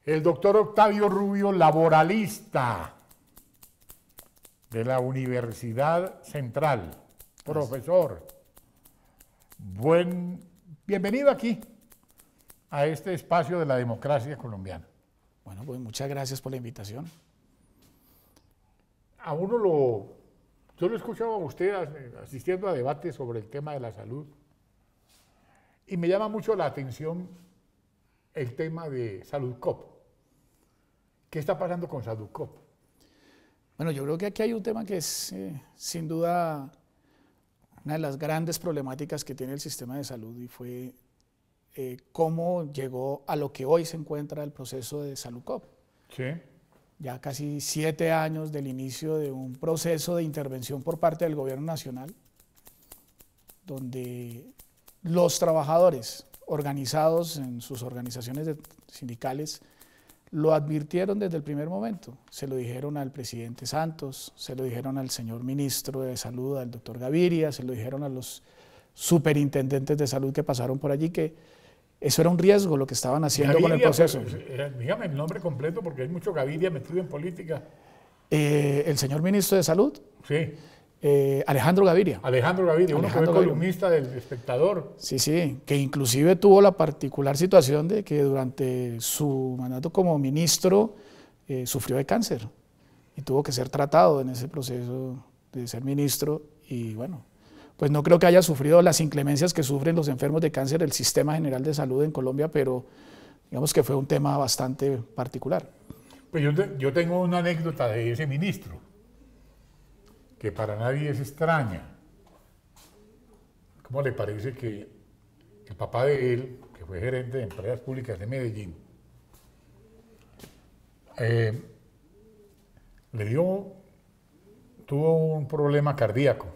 El doctor Octavio Rubio, laboralista de la Universidad Central, profesor. Bienvenido aquí a este espacio de la democracia colombiana. Bueno, pues muchas gracias por la invitación. Yo lo he escuchado a usted asistiendo a debates sobre el tema de la salud y me llama mucho la atención el tema de Saludcop. ¿Qué está pasando con Saludcop? Bueno, yo creo que aquí hay un tema que es sin duda una de las grandes problemáticas que tiene el sistema de salud y fue cómo llegó a lo que hoy se encuentra el proceso de Saludcop. Sí. Ya casi 7 años del inicio de un proceso de intervención por parte del gobierno nacional, donde los trabajadores organizados en sus organizaciones sindicales lo advirtieron desde el primer momento. Se lo dijeron al presidente Santos, se lo dijeron al señor ministro de Salud, al doctor Gaviria, se lo dijeron a los superintendentes de salud que pasaron por allí, que eso era un riesgo lo que estaban haciendo Gaviria, con el proceso. Dígame el nombre completo porque hay mucho Gaviria metido en política. El señor ministro de Salud. Sí. Alejandro Gaviria. Alejandro Gaviria, uno que fue columnista del Espectador. Sí, sí, que inclusive tuvo la particular situación de que durante su mandato como ministro sufrió de cáncer y tuvo que ser tratado en ese proceso de ser ministro y bueno, pues no creo que haya sufrido las inclemencias que sufren los enfermos de cáncer del Sistema General de Salud en Colombia, pero digamos que fue un tema bastante particular. Pues yo tengo una anécdota de ese ministro que para nadie es extraña. ¿Cómo le parece que el papá de él, que fue gerente de empresas públicas de Medellín, tuvo un problema cardíaco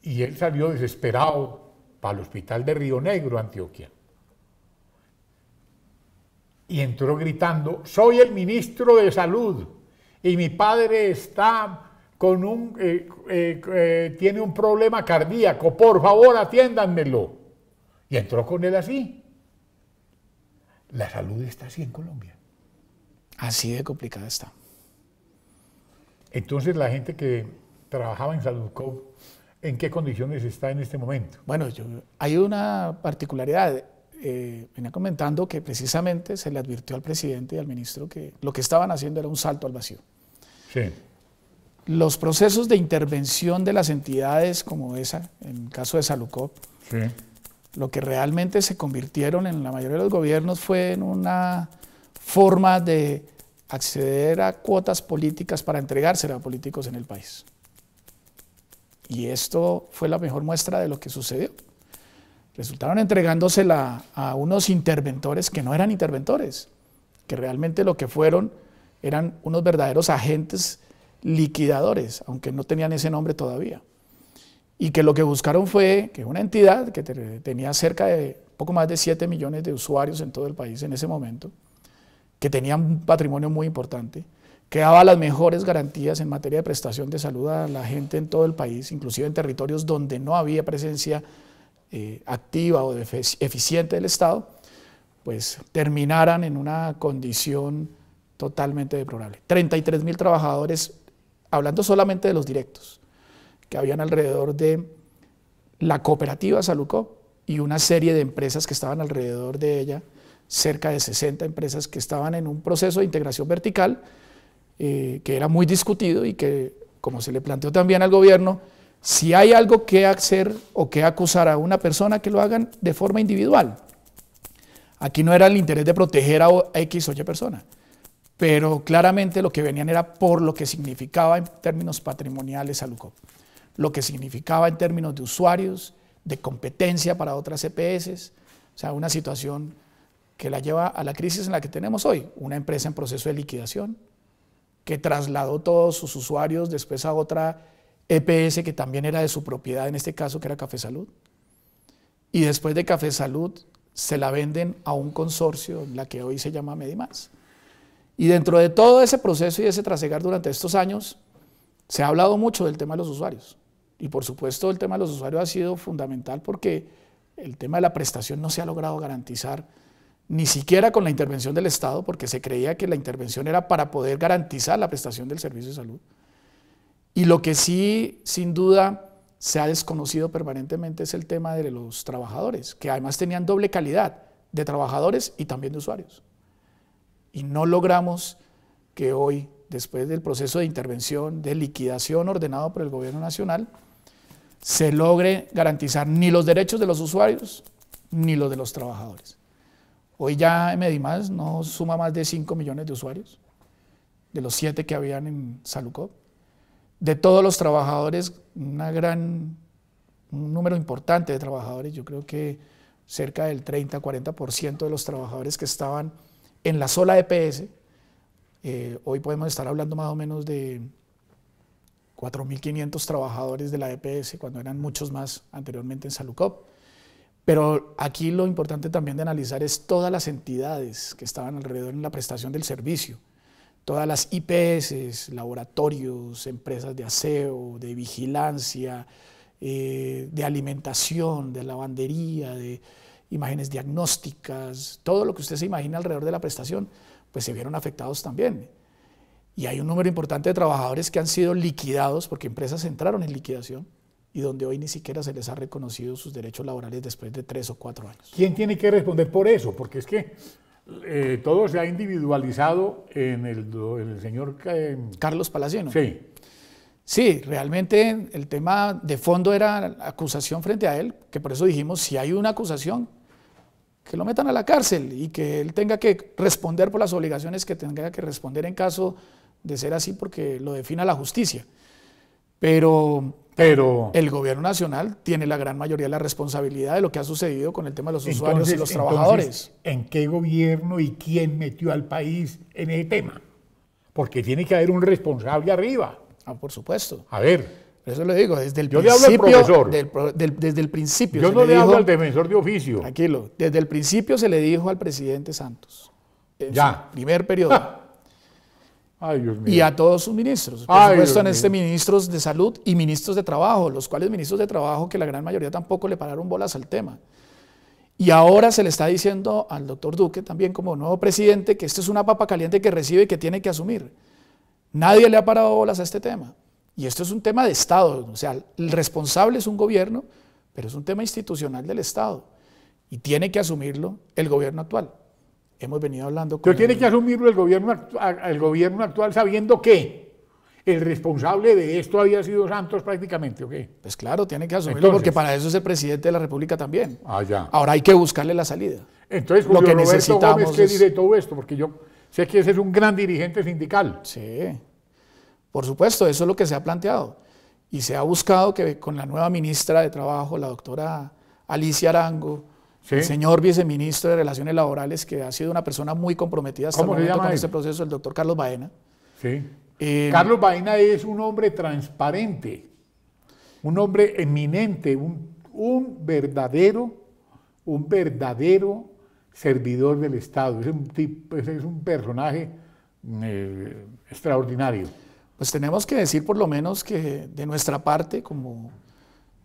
y él salió desesperado para el hospital de Río Negro, Antioquia, y entró gritando: soy el ministro de Salud y mi padre está con tiene un problema cardíaco, por favor atiéndanmelo. Y entró con él así. La salud está así en Colombia. Así de complicada está. Entonces la gente que trabajaba en Saludcop, ¿en qué condiciones está en este momento? Bueno, hay una particularidad. Venía comentando que precisamente se le advirtió al presidente y al ministro que lo que estaban haciendo era un salto al vacío. Sí. Los procesos de intervención de las entidades como esa, en el caso de Saludcop, sí, lo que realmente se convirtieron en la mayoría de los gobiernos fue en una forma de acceder a cuotas políticas para entregársela a políticos en el país. Y esto fue la mejor muestra de lo que sucedió. Resultaron entregándosela a unos interventores que no eran interventores, que realmente lo que fueron eran unos verdaderos agentes liquidadores, aunque no tenían ese nombre todavía. Y que lo que buscaron fue que una entidad que tenía cerca de poco más de 7 millones de usuarios en todo el país en ese momento, que tenía un patrimonio muy importante, que daba las mejores garantías en materia de prestación de salud a la gente en todo el país, inclusive en territorios donde no había presencia activa o eficiente del Estado, pues terminaran en una condición totalmente deplorable. 33.000 trabajadores, hablando solamente de los directos, que habían alrededor de la cooperativa Saludcop y una serie de empresas que estaban alrededor de ella, cerca de 60 empresas que estaban en un proceso de integración vertical que era muy discutido y que, como se le planteó también al gobierno, si hay algo que hacer o que acusar a una persona, que lo hagan de forma individual. Aquí no era el interés de proteger a X o Y persona, pero claramente lo que venían era por lo que significaba en términos patrimoniales Saludcop, lo que significaba en términos de usuarios, de competencia para otras EPS, o sea, una situación que la lleva a la crisis en la que tenemos hoy, una empresa en proceso de liquidación, que trasladó todos sus usuarios después a otra EPS que también era de su propiedad, en este caso que era Café Salud, y después de Café Salud se la venden a un consorcio, la que hoy se llama Medimás. Y dentro de todo ese proceso y ese trasegar durante estos años, se ha hablado mucho del tema de los usuarios. Y por supuesto el tema de los usuarios ha sido fundamental porque el tema de la prestación no se ha logrado garantizar ni siquiera con la intervención del Estado, porque se creía que la intervención era para poder garantizar la prestación del servicio de salud. Y lo que sí, sin duda, se ha desconocido permanentemente es el tema de los trabajadores, que además tenían doble calidad de trabajadores y también de usuarios. Y no logramos que hoy, después del proceso de intervención, de liquidación ordenado por el gobierno nacional, se logre garantizar ni los derechos de los usuarios ni los de los trabajadores. Hoy ya Medimás no suma más de 5 millones de usuarios, de los 7 que habían en Salucop. De todos los trabajadores, un número importante de trabajadores, yo creo que cerca del 30-40% de los trabajadores que estaban en la sola EPS, hoy podemos estar hablando más o menos de 4.500 trabajadores de la EPS, cuando eran muchos más anteriormente en Salucop. Pero aquí lo importante también de analizar es todas las entidades que estaban alrededor en la prestación del servicio, todas las IPS, laboratorios, empresas de aseo, de vigilancia, de alimentación, de lavandería, de imágenes diagnósticas, todo lo que usted se imagina alrededor de la prestación, pues se vieron afectados también. Y hay un número importante de trabajadores que han sido liquidados porque empresas entraron en liquidación y donde hoy ni siquiera se les ha reconocido sus derechos laborales después de 3 o 4 años. ¿Quién tiene que responder por eso? Porque es que todo se ha individualizado en el señor Carlos Palacino. Sí. Sí, realmente el tema de fondo era la acusación frente a él, que por eso dijimos, si hay una acusación, que lo metan a la cárcel y que él tenga que responder por las obligaciones que tenga que responder en caso de ser así, porque lo defina la justicia. Pero el gobierno nacional tiene la gran mayoría de la responsabilidad de lo que ha sucedido con el tema de los usuarios y los trabajadores. ¿En qué gobierno y quién metió al país en ese tema? Porque tiene que haber un responsable arriba. Ah, por supuesto. A ver. Eso le digo, desde el yo principio. Le hablo al profesor. Desde el principio. Yo no le hablo al defensor de oficio. Tranquilo. Desde el principio se le dijo al presidente Santos, en su primer periodo. Ay, Dios mío. Y a todos sus ministros. Por supuesto, en ministros de salud y ministros de trabajo, los cuales ministros de trabajo que la gran mayoría tampoco le pararon bolas al tema. Y ahora se le está diciendo al doctor Duque, también como nuevo presidente, que esto es una papa caliente que recibe y que tiene que asumir. Nadie le ha parado bolas a este tema. Y esto es un tema de Estado, o sea, el responsable es un gobierno, pero es un tema institucional del Estado. Y tiene que asumirlo el gobierno actual. Hemos venido hablando con... Pero tiene que asumirlo el gobierno actual sabiendo que el responsable de esto había sido Santos prácticamente, ¿o qué? Pues claro, tiene que asumirlo porque para eso es el presidente de la República también. Ah, ya. Ahora hay que buscarle la salida. Entonces, Julio Roberto Gómez, ¿qué dice todo esto? Porque yo sé que ese es un gran dirigente sindical. Sí, por supuesto, eso es lo que se ha planteado. Y se ha buscado que con la nueva ministra de Trabajo, la doctora Alicia Arango, ¿sí? El señor viceministro de Relaciones Laborales, que ha sido una persona muy comprometida hasta el momento con este proceso, el doctor Carlos Baena. Sí. Carlos Baena es un hombre transparente, un hombre eminente, un verdadero servidor del Estado. Es un personaje extraordinario. Pues tenemos que decir por lo menos que de nuestra parte, como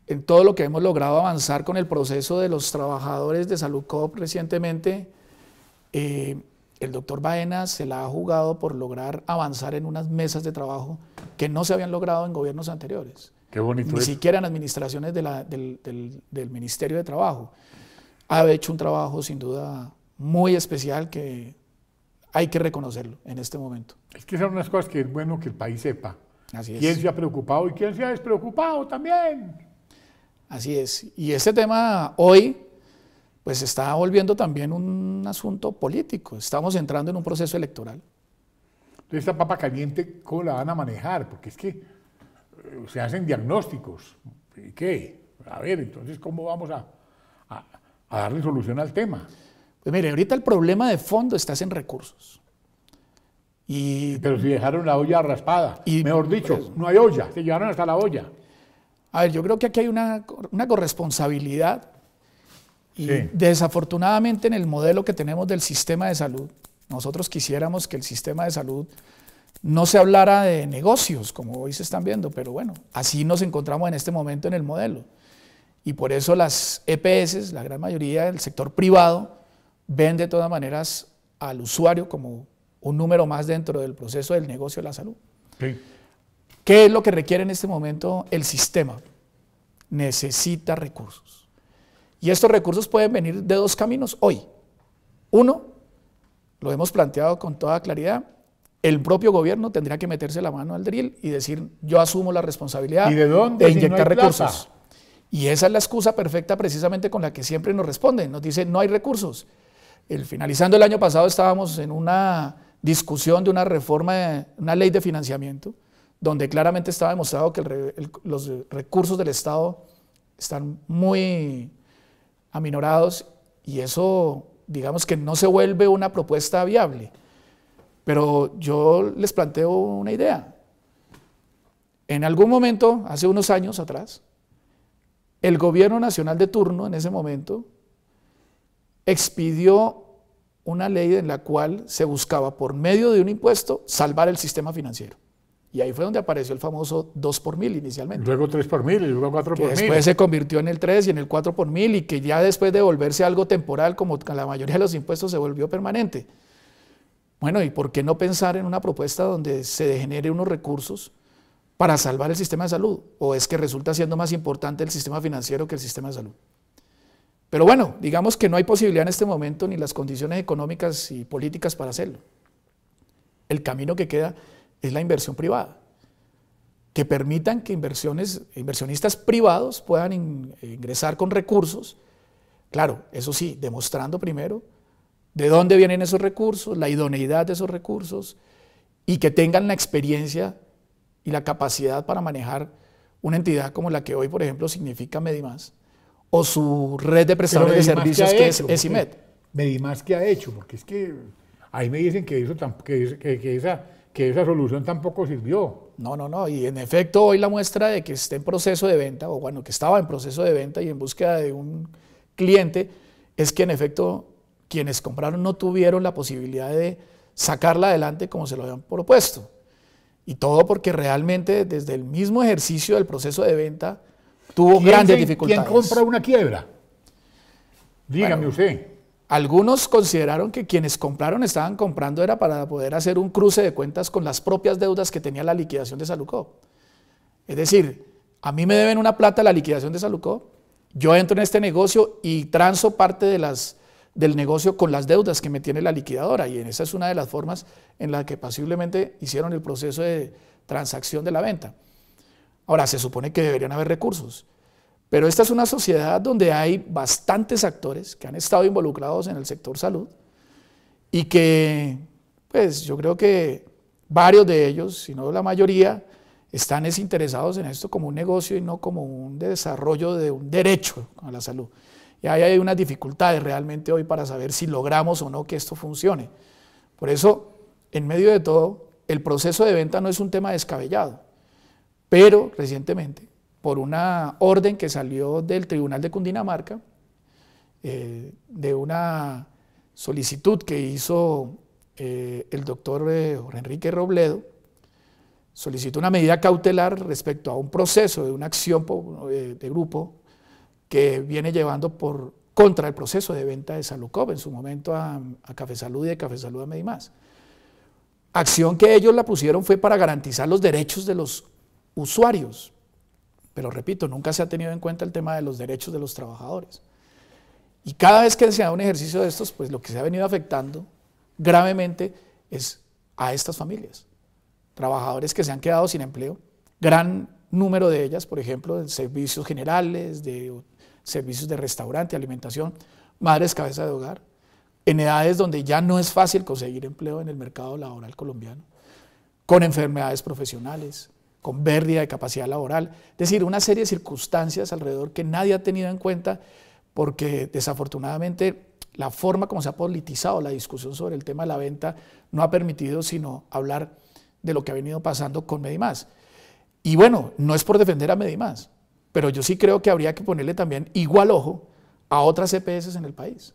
en todo lo que hemos logrado avanzar con el proceso de los trabajadores de Salucop recientemente, el doctor Baena se la ha jugado por lograr avanzar en unas mesas de trabajo que no se habían logrado en gobiernos anteriores. Qué bonito. Ni siquiera en administraciones del Ministerio de Trabajo. Ha hecho un trabajo sin duda muy especial que hay que reconocerlo en este momento. Es que son unas cosas que es bueno que el país sepa. Así es. Quién se ha preocupado y quién se ha despreocupado también. Así es. Y este tema hoy pues se está volviendo también un asunto político. Estamos entrando en un proceso electoral. Entonces, esta papa caliente, ¿cómo la van a manejar? Porque es que se hacen diagnósticos. ¿Y qué? A ver, entonces, ¿cómo vamos a darle solución al tema? Pues mire, ahorita el problema de fondo está en recursos. Pero si dejaron la olla raspada, mejor dicho, pues, no hay olla, se llevaron hasta la olla. A ver, yo creo que aquí hay una corresponsabilidad y desafortunadamente en el modelo que tenemos del sistema de salud, nosotros quisiéramos que el sistema de salud no se hablara de negocios, como hoy se están viendo, pero bueno, así nos encontramos en este momento en el modelo. Y por eso las EPS, la gran mayoría del sector privado, ven de todas maneras al usuario como un número más dentro del proceso del negocio de la salud. Sí. ¿Qué es lo que requiere en este momento el sistema? Necesita recursos. Y estos recursos pueden venir de dos caminos hoy. Uno, lo hemos planteado con toda claridad, el propio gobierno tendría que meterse la mano al drill y decir, yo asumo la responsabilidad ¿Y de dónde, si inyectar no hay recursos. plata? Y esa es la excusa perfecta precisamente con la que siempre nos responden, nos dicen, no hay recursos. Finalizando el año pasado estábamos en una discusión de una reforma, una ley de financiamiento, donde claramente estaba demostrado que los recursos del Estado están muy aminorados y eso, digamos que no se vuelve una propuesta viable. Pero yo les planteo una idea. En algún momento, hace unos años atrás, el gobierno nacional de turno en ese momento expidió una ley en la cual se buscaba por medio de un impuesto salvar el sistema financiero. Y ahí fue donde apareció el famoso 2 por mil inicialmente. Luego 3 por mil y luego 4 por mil. Después se convirtió en el 3 y en el 4 por mil y que ya después de volverse algo temporal, como la mayoría de los impuestos, se volvió permanente. Bueno, ¿y por qué no pensar en una propuesta donde se genere unos recursos para salvar el sistema de salud? ¿O es que resulta siendo más importante el sistema financiero que el sistema de salud? Pero bueno, digamos que no hay posibilidad en este momento ni las condiciones económicas y políticas para hacerlo. El camino que queda es la inversión privada, que permitan que inversionistas privados puedan ingresar con recursos, claro, eso sí, demostrando primero de dónde vienen esos recursos, la idoneidad de esos recursos y que tengan la experiencia y la capacidad para manejar una entidad como la que hoy, por ejemplo, significa Medimás o su red de prestadores de servicios que es ESIMED. Medimás, ¿qué ha hecho? Porque es que ahí me dicen que esa solución tampoco sirvió. No, y en efecto hoy la muestra de que está en proceso de venta, o bueno, que estaba en proceso de venta y en búsqueda de un cliente, es que en efecto quienes compraron no tuvieron la posibilidad de sacarla adelante como se lo habían propuesto. Y todo porque realmente desde el mismo ejercicio del proceso de venta tuvo grandes dificultades. ¿Quién compra una quiebra? Dígame usted. Algunos consideraron que quienes compraron estaban comprando era para poder hacer un cruce de cuentas con las propias deudas que tenía la liquidación de Salucop. Es decir, a mí me deben una plata la liquidación de Salucop, yo entro en este negocio y transo parte del negocio con las deudas que me tiene la liquidadora, y esa es una de las formas en la que posiblemente hicieron el proceso de transacción de la venta. Ahora, se supone que deberían haber recursos, pero esta es una sociedad donde hay bastantes actores que han estado involucrados en el sector salud y que, pues yo creo que varios de ellos, si no la mayoría, están desinteresados en esto como un negocio y no como un desarrollo de un derecho a la salud. Y ahí hay unas dificultades realmente hoy para saber si logramos o no que esto funcione. Por eso, en medio de todo, el proceso de venta no es un tema descabellado, pero recientemente, por una orden que salió del Tribunal de Cundinamarca, de una solicitud que hizo el doctor Jorge Enrique Robledo, solicitó una medida cautelar respecto a un proceso de una acción de grupo que viene llevando contra el proceso de venta de Salucop, en su momento a Café Salud y de Café Salud a Medimás. Acción que ellos la pusieron fue para garantizar los derechos de los usuarios, pero repito, nunca se ha tenido en cuenta el tema de los derechos de los trabajadores. Y cada vez que se da un ejercicio de estos, pues lo que se ha venido afectando gravemente es a estas familias. Trabajadores que se han quedado sin empleo, gran número de ellas, por ejemplo, de servicios generales, de servicios de restaurante, alimentación, madres cabeza de hogar, en edades donde ya no es fácil conseguir empleo en el mercado laboral colombiano, con enfermedades profesionales, con pérdida de capacidad laboral, es decir, una serie de circunstancias alrededor que nadie ha tenido en cuenta porque desafortunadamente la forma como se ha politizado la discusión sobre el tema de la venta no ha permitido sino hablar de lo que ha venido pasando con Medimás. Y bueno, no es por defender a Medimás, pero yo sí creo que habría que ponerle también igual ojo a otras EPS en el país,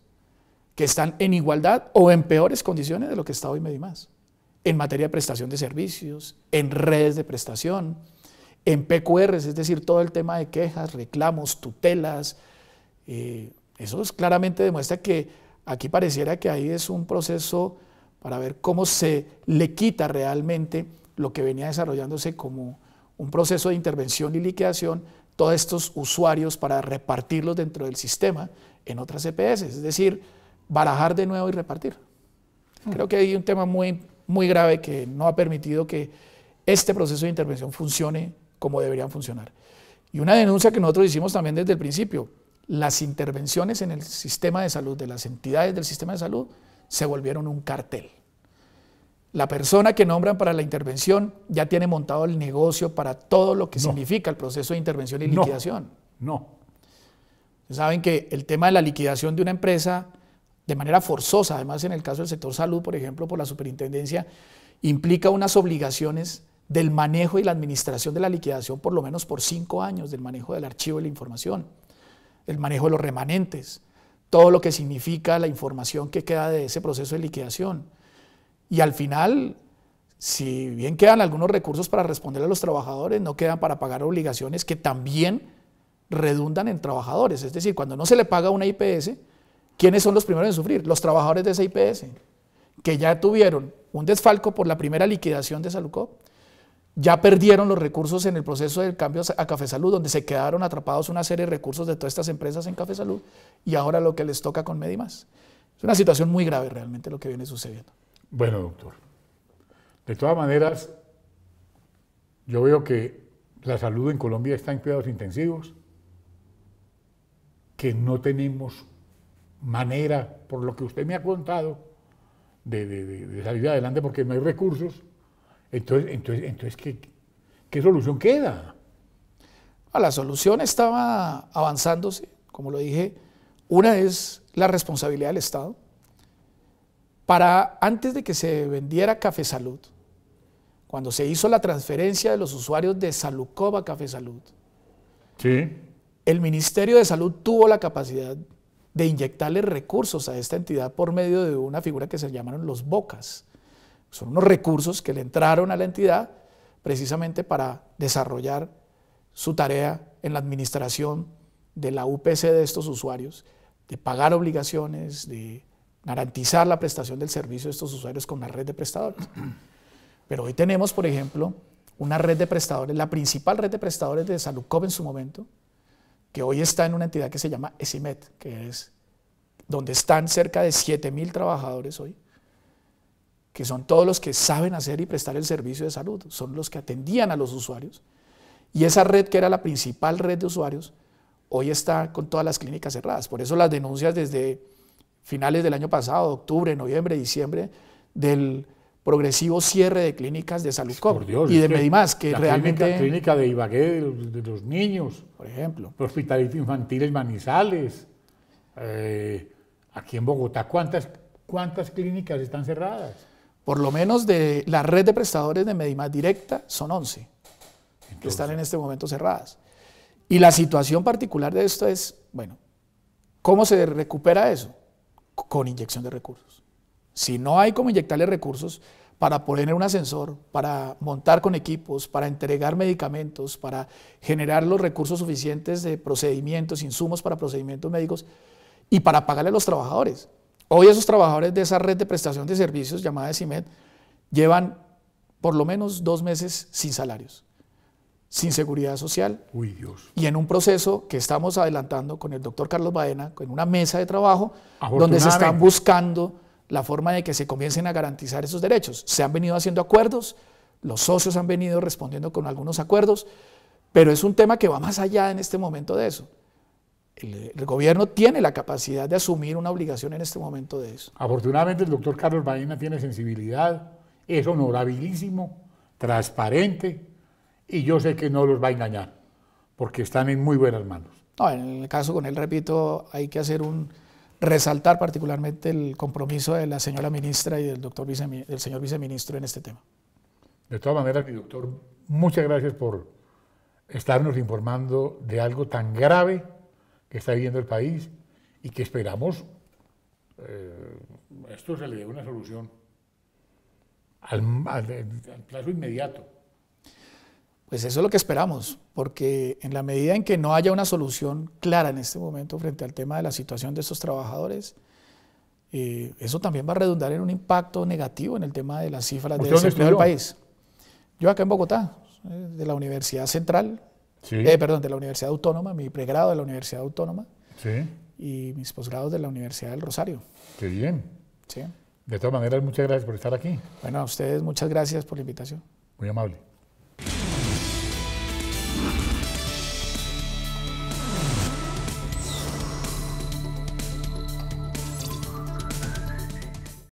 que están en igualdad o en peores condiciones de lo que está hoy Medimás, en materia de prestación de servicios, en redes de prestación, en PQRs, es decir, todo el tema de quejas, reclamos, tutelas. Eso claramente demuestra que Aquí pareciera que ahí es un proceso para ver cómo se le quita realmente lo que venía desarrollándose como un proceso de intervención y liquidación, todos estos usuarios para repartirlos dentro del sistema en otras EPS, es decir, barajar de nuevo y repartir. Creo que hay un tema muy grave que no ha permitido que este proceso de intervención funcione como deberían funcionar. Y una denuncia que nosotros hicimos también desde el principio, las intervenciones en el sistema de salud de las entidades del sistema de salud se volvieron un cartel. La persona que nombran para la intervención ya tiene montado el negocio para todo lo que significa el proceso de intervención y liquidación. Saben que el tema de la liquidación de una empresa de manera forzosa, además en el caso del sector salud, por ejemplo, por la superintendencia, implica unas obligaciones del manejo y la administración de la liquidación por lo menos por 5 años, del manejo del archivo de la información, el manejo de los remanentes, todo lo que significa la información que queda de ese proceso de liquidación. Y al final, si bien quedan algunos recursos para responder a los trabajadores, no quedan para pagar obligaciones que también redundan en trabajadores. Es decir, cuando no se le paga a una IPS, ¿quiénes son los primeros en sufrir? Los trabajadores de esa IPS, que ya tuvieron un desfalco por la primera liquidación de Saludcop, ya perdieron los recursos en el proceso del cambio a Cafesalud, donde se quedaron atrapados una serie de recursos de todas estas empresas en Cafesalud, y ahora lo que les toca con Medimás. Es una situación muy grave realmente lo que viene sucediendo. Bueno, doctor, de todas maneras, yo veo que la salud en Colombia está en cuidados intensivos, que no tenemos manera, por lo que usted me ha contado, de salir adelante porque no hay recursos. Entonces ¿qué solución queda? La solución estaba avanzándose, como lo dije. Una es la responsabilidad del Estado. Antes de que se vendiera Cafesalud, cuando se hizo la transferencia de los usuarios de Saludcop a Cafesalud, sí, el Ministerio de Salud tuvo la capacidad de inyectarle recursos a esta entidad por medio de una figura que se llamaron los BOCAS. Son unos recursos que le entraron a la entidad precisamente para desarrollar su tarea en la administración de la UPC de estos usuarios, de pagar obligaciones, de garantizar la prestación del servicio de estos usuarios con una red de prestadores. Pero hoy tenemos, por ejemplo, una red de prestadores, la principal red de prestadores de Saludcop en su momento, que hoy está en una entidad que se llama ESIMED, que es donde están cerca de 7.000 trabajadores hoy, que son todos los que saben hacer y prestar el servicio de salud, son los que atendían a los usuarios. Y esa red, que era la principal red de usuarios, hoy está con todas las clínicas cerradas. Por eso las denuncias desde finales del año pasado, octubre, noviembre, diciembre, del progresivo cierre de clínicas de Saludcop y de Medimás, que realmente... La clínica de Ibagué de los niños, por ejemplo. El Hospital Infantil en Manizales, aquí en Bogotá, ¿cuántas clínicas están cerradas? Por lo menos de la red de prestadores de Medimás directa son 11, que están en este momento cerradas. Y la situación particular de esto es, bueno, ¿cómo se recupera eso? Con inyección de recursos. Si no hay cómo inyectarle recursos para poner un ascensor, para montar con equipos, para entregar medicamentos, para generar los recursos suficientes de procedimientos, insumos para procedimientos médicos y para pagarle a los trabajadores. Hoy esos trabajadores de esa red de prestación de servicios llamada ESIMED llevan por lo menos 2 meses sin salarios, sin seguridad social. Uy, Dios. Y en un proceso que estamos adelantando con el doctor Carlos Baena, con una mesa de trabajo donde se están buscando la forma de que se comiencen a garantizar esos derechos. Se han venido haciendo acuerdos, los socios han venido respondiendo con algunos acuerdos, pero es un tema que va más allá en este momento de eso. El gobierno tiene la capacidad de asumir una obligación en este momento de eso. Afortunadamente el doctor Carlos Baena tiene sensibilidad, es honorabilísimo, transparente, y yo sé que no los va a engañar, porque están en muy buenas manos. No, en el caso con él, repito, hay que resaltar particularmente el compromiso de la señora ministra y del señor viceministro en este tema. De todas maneras, mi doctor, muchas gracias por estarnos informando de algo tan grave que está viviendo el país y que esperamos esto se le dé una solución al plazo inmediato. Pues eso es lo que esperamos, porque en la medida en que no haya una solución clara en este momento frente al tema de la situación de estos trabajadores, eso también va a redundar en un impacto negativo en el tema de las cifras de ¿Usted dónde desempleo del estudió? país. Yo acá en Bogotá, de la Universidad Central, Sí, perdón, de la Universidad Autónoma, mi pregrado de la Universidad Autónoma sí, y mis posgrados de la Universidad del Rosario. qué bien. ¿Sí? De todas maneras, muchas gracias por estar aquí. Bueno, a ustedes muchas gracias por la invitación. Muy amable.